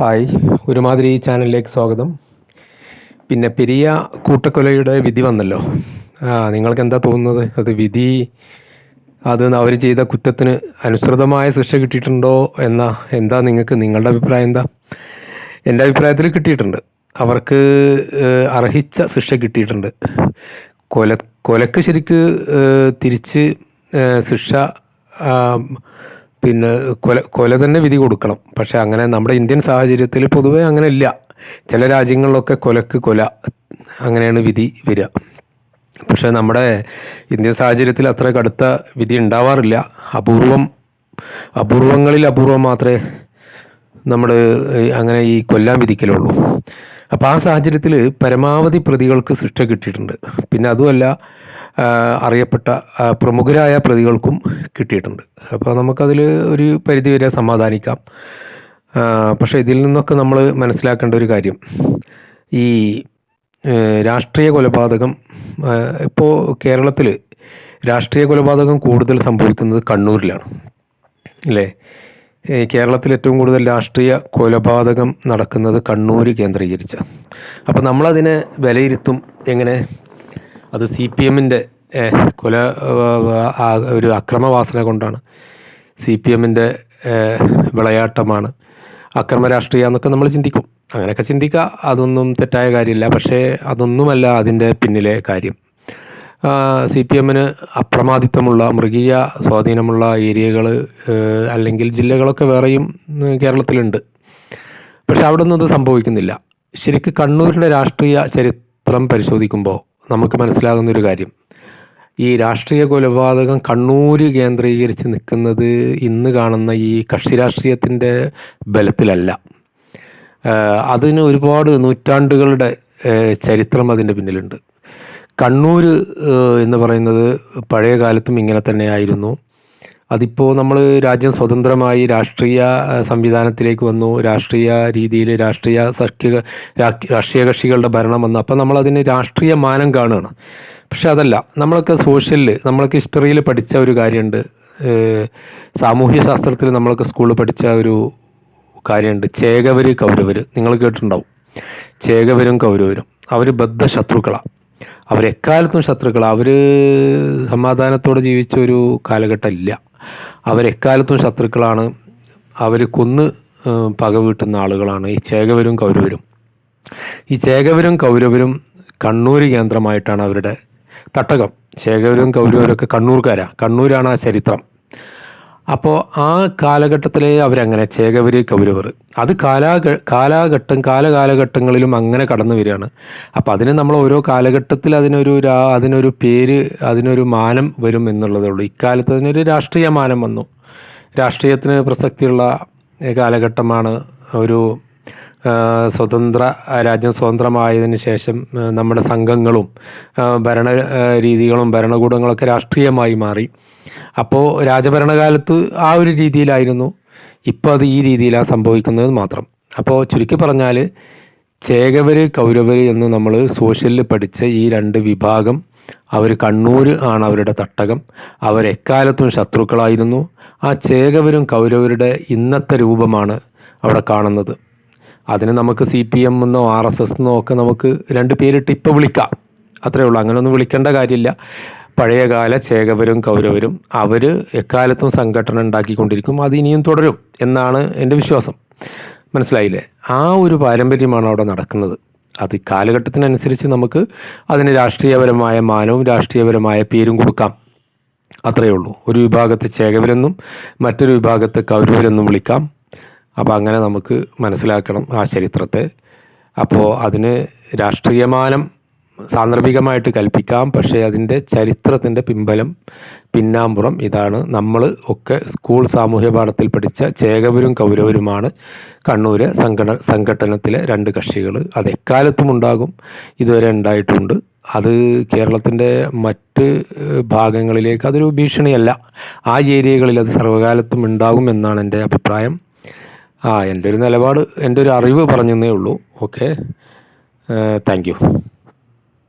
Hi, ഒരുമാതിരി ഈ ചാനലിലേക്ക് സ്വാഗതം. പിന്നെ പെരിയ കൂട്ടക്കൊലയുടെ വിധി വന്നല്ലോ. നിങ്ങൾക്ക് എന്താ തോന്നുന്നത്? അത് വിധി അവർ ചെയ്ത കുറ്റത്തിന് അനുസൃതമായ ശിക്ഷ കിട്ടിയിട്ടുണ്ടോ എന്താ നിങ്ങളുടെ അഭിപ്രായം എന്താ? എൻ്റെ അഭിപ്രായത്തിൽ കിട്ടിയിട്ടുണ്ട്. അവർക്ക് അർഹിച്ച ശിക്ഷ കിട്ടിയിട്ടുണ്ട്. കൊലക്ക് ശരിക്ക് തിരിച്ച് ശിക്ഷ പിന്നെ കൊല തന്നെ വിധി കൊടുക്കണം. പക്ഷെ അങ്ങനെ നമ്മുടെ ഇന്ത്യൻ സാഹചര്യത്തിൽ പൊതുവെ അങ്ങനെ ഇല്ല. ചില രാജ്യങ്ങളിലൊക്കെ കൊലക്ക് കൊല അങ്ങനെയാണ് വിധി വരിക. പക്ഷെ നമ്മുടെ ഇന്ത്യൻ സാഹചര്യത്തിൽ അത്ര കടുത്ത വിധി ഉണ്ടാവാറില്ല. അപൂർവങ്ങളിൽ അപൂർവം മാത്രമേ അങ്ങനെ ഈ കൊല്ലാൻ വിധിക്കലുള്ളൂ. അപ്പോൾ ആ സാഹചര്യത്തിൽ പരമാവധി പ്രതികൾക്ക് ശിക്ഷ കിട്ടിയിട്ടുണ്ട്. പിന്നെ അതുമല്ല, അറിയപ്പെട്ട പ്രമുഖരായ പ്രതികൾക്കും കിട്ടിയിട്ടുണ്ട്. അപ്പോൾ നമുക്കതിൽ ഒരു പരിധിവരെ സമാധാനിക്കാം. പക്ഷേ ഇതിൽ നിന്നൊക്കെ നമ്മൾ മനസ്സിലാക്കേണ്ട ഒരു കാര്യം, ഈ രാഷ്ട്രീയ കൊലപാതകം ഇപ്പോൾ കേരളത്തിൽ രാഷ്ട്രീയ കൊലപാതകം കൂടുതൽ സംഭവിക്കുന്നത് കണ്ണൂരിലാണ്, അല്ലേ? കേരളത്തിൽ ഏറ്റവും കൂടുതൽ രാഷ്ട്രീയ കൊലപാതകം നടക്കുന്നത് കണ്ണൂർ കേന്ദ്രീകരിച്ച. അപ്പോൾ നമ്മളതിനെ വിലയിരുത്തും എങ്ങനെ? അത് CPM-ൻ്റെ ഒരു അക്രമവാസന കൊണ്ടാണ്, CPM-ൻ്റെ വിളയാട്ടമാണ്, അക്രമ രാഷ്ട്രീയം എന്നൊക്കെ നമ്മൾ ചിന്തിക്കും. അങ്ങനെയൊക്കെ ചിന്തിക്കുക, അതൊന്നും തെറ്റായ കാര്യമില്ല. പക്ഷേ അതൊന്നുമല്ല അതിൻ്റെ പിന്നിലെ കാര്യം. CPM-ന് അപ്രമാദിത്വമുള്ള മൃഗീയ സ്വാധീനമുള്ള ഏരിയകൾ അല്ലെങ്കിൽ ജില്ലകളൊക്കെ വേറെയും കേരളത്തിലുണ്ട്. പക്ഷെ അവിടെ ഒന്നും അത് സംഭവിക്കുന്നില്ല. ശരിക്കും കണ്ണൂരിൻ്റെ രാഷ്ട്രീയ ചരിത്രം പരിശോധിക്കുമ്പോൾ നമുക്ക് മനസ്സിലാകുന്നൊരു കാര്യം, ഈ രാഷ്ട്രീയ കൊലപാതകം കണ്ണൂർ കേന്ദ്രീകരിച്ച് നിൽക്കുന്നത് ഇന്ന് കാണുന്ന ഈ കക്ഷി രാഷ്ട്രീയത്തിൻ്റെ ബലത്തിലല്ല. അതിന് ഒരുപാട് നൂറ്റാണ്ടുകളുടെ ചരിത്രം അതിൻ്റെ പിന്നിലുണ്ട്. കണ്ണൂർ എന്ന് പറയുന്നത് പഴയ കാലത്തും ഇങ്ങനെ തന്നെയായിരുന്നു. അതിപ്പോൾ നമ്മൾ രാജ്യം സ്വതന്ത്രമായി രാഷ്ട്രീയ സംവിധാനത്തിലേക്ക് വന്നു, രാഷ്ട്രീയ രീതിയിൽ രാഷ്ട്രീയ കക്ഷികളുടെ ഭരണം വന്നു. അപ്പോൾ നമ്മളതിന് രാഷ്ട്രീയ മാനം കാണുകയാണ്. പക്ഷെ അതല്ല. നമ്മളൊക്കെ ഹിസ്റ്ററിയിൽ പഠിച്ച ഒരു കാര്യമുണ്ട്, സാമൂഹ്യ ശാസ്ത്രത്തിൽ നമ്മളൊക്കെ സ്കൂളിൽ പഠിച്ച ഒരു കാര്യമുണ്ട്, ചേകവർ കൗരവർ. നിങ്ങൾ കേട്ടിട്ടുണ്ടാവും. ചേകവരും കൗരവരും അവർ ബദ്ധശത്രുക്കളാണ്. അവരെക്കാലത്തും ശത്രുക്കളാണ്. അവർ സമാധാനത്തോടെ ജീവിച്ച ഒരു കാലഘട്ടം ഇല്ല. അവരെക്കാലത്തും ശത്രുക്കളാണ്. അവർ കൊന്ന് പക വീട്ടുന്ന ആളുകളാണ് ഈ ചേകവരും കൗരവരും. ഈ ചേകവരും കൗരവരും കണ്ണൂർ കേന്ദ്രമായിട്ടാണ് അവരുടെ തട്ടകം. ചേകവരും കൗരവരൊക്കെ കണ്ണൂരാണ് ആ ചരിത്രം. അപ്പോൾ ആ കാലഘട്ടത്തിലെ അവരങ്ങനെ ചേകവർ കൗരവർ അത് കാലഘട്ടങ്ങളിലും അങ്ങനെ കടന്നു വരികയാണ്. അപ്പോൾ അതിന് നമ്മൾ ഓരോ കാലഘട്ടത്തിൽ അതിനൊരു പേര്, അതിനൊരു മാനം വരും എന്നുള്ളതേ ഉള്ളൂ. ഇക്കാലത്ത് അതിനൊരു രാഷ്ട്രീയ മാനം വന്നു. രാഷ്ട്രീയത്തിന് പ്രസക്തിയുള്ള കാലഘട്ടമാണ്. ഒരു രാജ്യം സ്വതന്ത്രമായതിനു ശേഷം നമ്മുടെ സംഘങ്ങളും ഭരണ രീതികളും ഭരണകൂടങ്ങളൊക്കെ രാഷ്ട്രീയമായി മാറി. അപ്പോൾ രാജഭരണകാലത്ത് ആ ഒരു രീതിയിലായിരുന്നു. ഇപ്പോൾ അത് ഈ രീതിയിലാണ് സംഭവിക്കുന്നത് മാത്രം. അപ്പോൾ ചുരുക്കി പറഞ്ഞാൽ ചേകവർ കൗരവർ എന്ന് നമ്മൾ സോഷ്യലിൽ പഠിച്ച ഈ രണ്ട് വിഭാഗം, അവർ കണ്ണൂർ ആണ് അവരുടെ തട്ടകം. അവരെക്കാലത്തും ശത്രുക്കളായിരുന്നു. ആ ചേകവരും കൗരവരുടെ ഇന്നത്തെ രൂപമാണ് അവിടെ കാണുന്നത്. അതിന് നമുക്ക് CPM എന്നോ RSS എന്നോ ഒക്കെ നമുക്ക് രണ്ട് പേരിട്ട് ഇപ്പോൾ വിളിക്കാം, അത്രയേ ഉള്ളൂ. അങ്ങനെയൊന്നും വിളിക്കേണ്ട കാര്യമില്ല. പഴയകാല ചേകവരും കൗരവരും അവർ എക്കാലത്തും സംഘടന ഉണ്ടാക്കിക്കൊണ്ടിരിക്കും. അത് ഇനിയും തുടരും എന്നാണ് എൻ്റെ വിശ്വാസം. മനസ്സിലായില്ലേ? ആ ഒരു പാരമ്പര്യമാണ് അവിടെ നടക്കുന്നത്. അത് കാലഘട്ടത്തിനനുസരിച്ച് നമുക്ക് അതിന് രാഷ്ട്രീയപരമായ മാനവും രാഷ്ട്രീയപരമായ പേരും കൊടുക്കാം, അത്രയേ ഉള്ളൂ. ഒരു വിഭാഗത്തെ ചേകവരെന്നും മറ്റൊരു വിഭാഗത്തെ കൗരവരെന്നും വിളിക്കാം. അപ്പോൾ അങ്ങനെ നമുക്ക് മനസ്സിലാക്കണം ആ ചരിത്രത്തെ. അപ്പോൾ അതിന് രാഷ്ട്രീയമാനം സാന്ദർഭികമായിട്ട് കൽപ്പിക്കാം. പക്ഷേ അതിൻ്റെ ചരിത്രത്തിൻ്റെ പിന്നാമ്പുറം ഇതാണ്. നമ്മൾ ഒക്കെ സ്കൂൾ സാമൂഹ്യ പാഠത്തിൽ പഠിച്ച ചേകവരും കൗരവരുമാണ് കണ്ണൂർ സംഘട്ടനത്തിലെ രണ്ട് കക്ഷികൾ. അത് എക്കാലത്തും ഉണ്ടാകും, ഇതുവരെ ഉണ്ടായിട്ടുണ്ട്. അത് കേരളത്തിൻ്റെ മറ്റ് ഭാഗങ്ങളിലേക്ക് അതൊരു ഭീഷണിയല്ല. ആ ഏരിയകളിൽ അത് സർവ്വകാലത്തും ഉണ്ടാകും എന്നാണ് എൻ്റെ അഭിപ്രായം. എൻ്റെ ഒരു നിലപാട്, എൻ്റെ ഒരു അറിവ് പറഞ്ഞതേ ഉള്ളൂ. Okay, thank you.